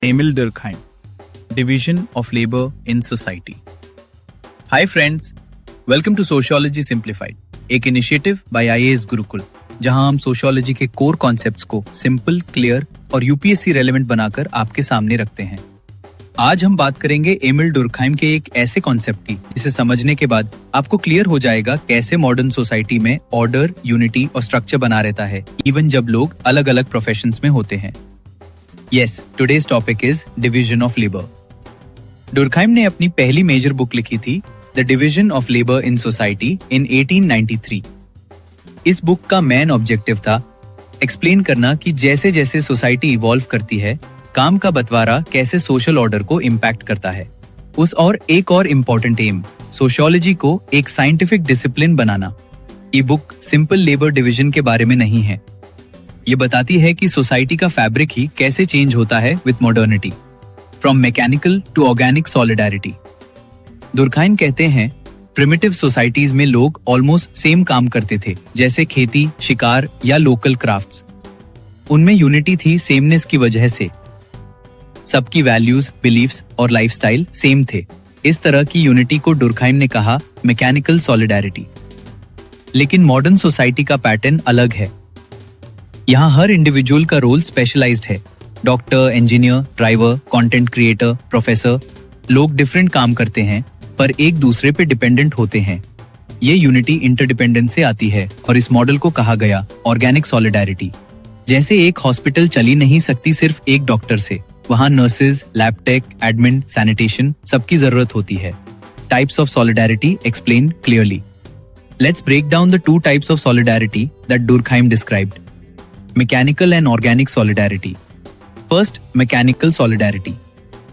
Emil Durkheim, Division of Labor in Society. Hi friends, welcome to Sociology Simplified, एक initiative by IAS Gurukul, जहां हम sociology के core concepts को simple, clear और UPSC relevant बनाकर आपके सामने रखते हैं। आज हम बात करेंगे एमिल डुर्कहाइम के एक ऐसे कॉन्सेप्ट की जिसे समझने के बाद आपको क्लियर हो जाएगा कैसे मॉडर्न सोसाइटी में ऑर्डर, यूनिटी और स्ट्रक्चर बना रहता है, इवन जब लोग अलग अलग प्रोफेशंस में होते हैं। Yes, today's topic is division of labour. Durkheim ने अपनी पहली मेजर बुक लिखी थी the division of labour in society in 1893। इस बुक का मेन ऑब्जेक्टिव था एक्सप्लेन करना कि जैसे जैसे सोसाइटी इवॉल्व करती है, काम का बंटवारा कैसे सोशल ऑर्डर को इम्पैक्ट करता है। एक और इम्पोर्टेंट एम, सोशियोलॉजी को एक साइंटिफिक डिसिप्लिन बनाना। ये बुक सिंपल लेबर डिवीजन के बारे में नहीं है, ये बताती है कि सोसाइटी का फैब्रिक ही कैसे चेंज होता है with modernity, from mechanical to organic solidarity. Durkheim कहते हैं प्रिमिटिव सोसाइटीज में लोग ऑलमोस्ट सेम काम करते थे, जैसे खेती, शिकार या लोकल क्राफ्ट्स। उनमें यूनिटी थी सेमनेस की वजह से, सबकी वैल्यूज, बिलीफ्स और लाइफस्टाइल सेम थे। इस तरह की यूनिटी को डुर्कहाइम ने कहा मैकेनिकल सॉलिडारिटी। लेकिन मॉडर्न सोसाइटी का पैटर्न अलग है। यहाँ हर इंडिविजुअल का रोल स्पेशलाइज्ड है। Doctor, engineer, driver, content creator, professor, लोग डिफरेंट काम करते हैं पर एक दूसरे पे डिपेंडेंट होते हैं। ये यूनिटी इंटरडिपेंडेंस से आती है और इस मॉडल को कहा गया ऑर्गेनिक सॉलिडारिटी। जैसे एक हॉस्पिटल चली नहीं सकती सिर्फ एक डॉक्टर से, वहाँ nurses, lab tech, admin, sanitation सबकी जरूरत होती है। Types of solidarity explained clearly. Let's break down the 2 types of solidarity that Durkheim described, mechanical and organic solidarity. First, mechanical solidarity.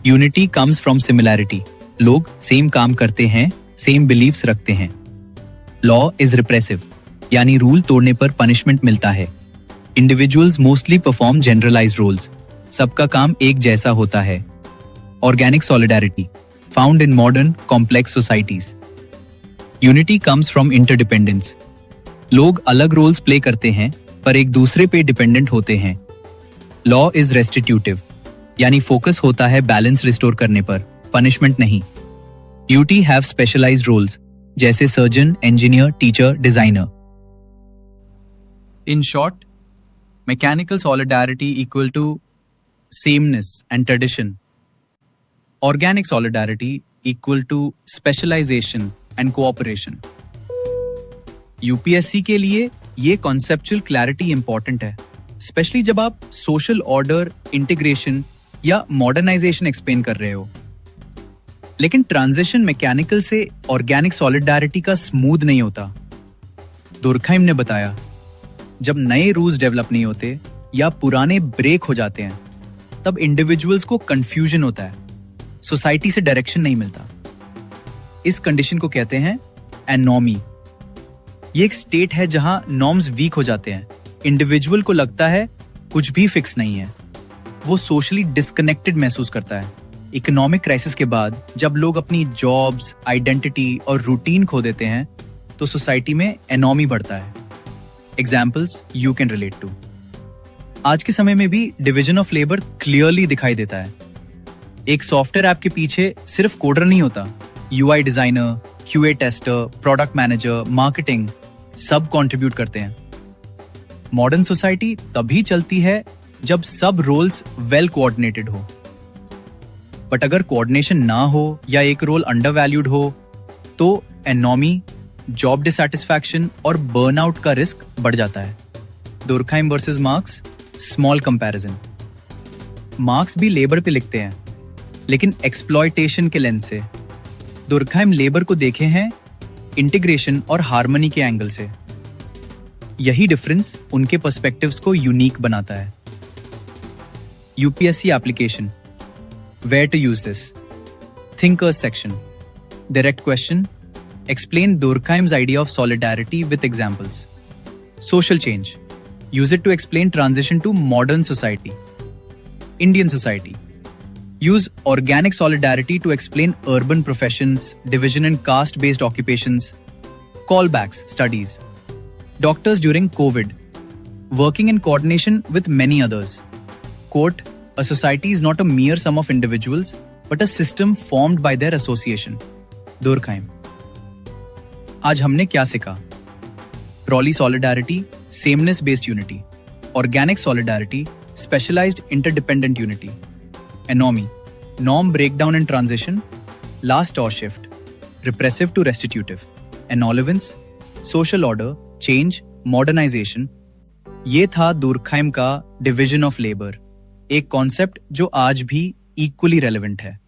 Unity comes from similarity. लोग same काम करते हैं, same beliefs रखते हैं। लॉ इज रिप्रेसिव, यानी rule तोड़ने पर punishment मिलता है। Individuals mostly perform generalised roles, सबका काम एक जैसा होता है। Organic solidarity found in modern complex societies. Unity comes from interdependence. लोग अलग रोल्स प्ले करते हैं पर एक दूसरे पे डिपेंडेंट होते हैं। लॉ इज रेस्टिट्यूटिव, यानी फोकस होता है बैलेंस रिस्टोर करने पर, पनिशमेंट नहीं। ड्यूटी हैव स्पेशलाइज्ड रोल्स, जैसे surgeon, engineer, teacher, designer. In short, mechanical solidarity equal to sameness and tradition. Organic solidarity equal to specialization and cooperation. UPSC के लिए ये कॉन्सेप्चुअल क्लैरिटी इंपॉर्टेंट है, specially जब आप सोशल ऑर्डर, इंटीग्रेशन या modernisation explain कर रहे हो। लेकिन ट्रांजिशन मैकेनिकल से ऑर्गेनिक सॉलिडारिटी का स्मूथ नहीं होता। दुर्कहाइम ने बताया, जब नए रूल्स डेवलप नहीं होते या पुराने ब्रेक हो जाते हैं, तब इंडिविजुअल्स को कंफ्यूजन होता है, सोसाइटी से डायरेक्शन नहीं मिलता। इस कंडीशन को कहते हैं एनॉमी। ये एक स्टेट है जहां नॉर्म्स वीक हो जाते हैं, इंडिविजुअल को लगता है कुछ भी फिक्स नहीं है, वो सोशली डिस्कनेक्टेड महसूस करता है। इकोनॉमिक क्राइसिस के बाद जब लोग अपनी जॉब्स, आइडेंटिटी और रूटीन खो देते हैं, तो सोसाइटी में एनॉमी बढ़ता है। Examples you can relate to. आज के समय में भी डिवीजन ऑफ लेबर क्लियरली दिखाई देता है। एक सॉफ्टवेयर ऐप के पीछे सिर्फ कोडर नहीं होता, UI designer, QA tester, product manager, marketing सब कंट्रीब्यूट करते हैं। मॉडर्न सोसाइटी तभी चलती है जब सब रोल्स वेल कोऑर्डिनेटेड हो। बट अगर कोऑर्डिनेशन ना हो या एक रोल अंडरवैल्यूड हो, तो एनॉमी, जॉब डिसैटिस्फैक्शन और बर्नआउट का रिस्क बढ़ जाता है। Durkheim versus Marx, small comparison. Marx भी लेबर पे लिखते हैं, लेकिन एक्सप्लॉयटेशन के लेंस से। दुर्कहाइम लेबर को देखे हैं इंटीग्रेशन और हार्मनी के एंगल से। यही डिफरेंस उनके पर्सपेक्टिव्स को यूनिक बनाता है। UPSC application, where to use this? Thinkers section, direct question, explain Durkheim's idea of solidarity with examples. Social change, use it to explain transition to modern society. Indian society, use organic solidarity to explain urban professions, division in caste-based occupations. Callbacks, studies. Doctors during COVID, working in coordination with many others. Quote, A society is not a mere sum of individuals, but a system formed by their association. Durkheim. आज हमने क्या सीखा? Rowley solidarity, sameness-based unity. Organic solidarity, specialized interdependent unity. Anomy, norm breakdown and transition. Last or shift, repressive to restitutive. Anolevance, social order, change, modernization. ये था दुर्खाइम का division of labour, एक concept जो आज भी इक्वली रेलेवेंट है।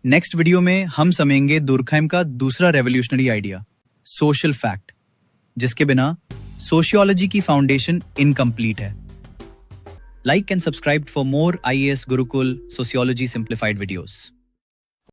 Next video में हम समझेंगे दुर्खाइम का दूसरा रेवोल्यूशनरी आइडिया, सोशल फैक्ट, जिसके बिना सोशियोलॉजी की फाउंडेशन इनकम्प्लीट है। Like and subscribe for more IAS Gurukul sociology simplified videos.